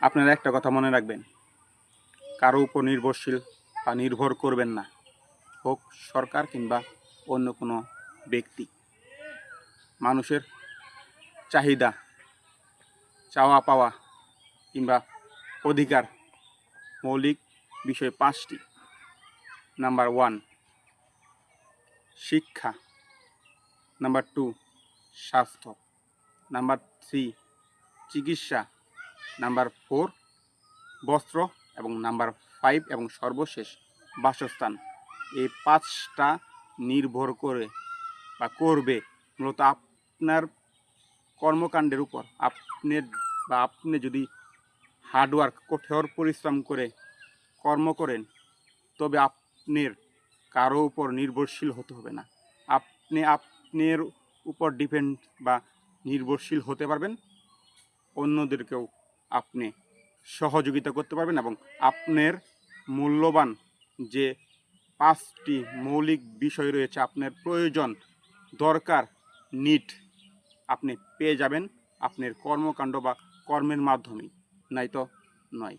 আপনারা একটা কথা মনে রাখবেন, কারো উপর নির্ভরশীল বা নির্ভর করবেন না, হোক সরকার কিংবা অন্য কোনো ব্যক্তি। মানুষের চাহিদা, চাওয়া পাওয়া কিংবা অধিকার মৌলিক বিষয় 5টি। নাম্বার 1 শিক্ষা, নাম্বার 2 স্বাস্থ্য, নাম্বার 3 চিকিৎসা, নাম্বার 4 বস্ত্র এবং নাম্বার 5 এবং সর্বশেষ বাসস্থান। এই 5টা নির্ভর করে বা করবে মূলত আপনার কর্মকাণ্ডের উপর। আপনি যদি হার্ডওয়ার্ক, কঠোর পরিশ্রম করে কর্ম করেন, তবে আপনার কারো উপর নির্ভরশীল হতে হবে না। আপনি আপনার উপর ডিপেন্ড বা নির্ভরশীল হতে পারবেন, অন্যদেরকেও আপনি সহযোগিতা করতে পারবেন এবং আপনার মূল্যবান যে 5টি মৌলিক বিষয় রয়েছে, আপনার প্রয়োজন, দরকার, নিড আপনি পেয়ে যাবেন আপনার কর্মকাণ্ড বা কর্মের মাধ্যমেই, নয়তো নয়।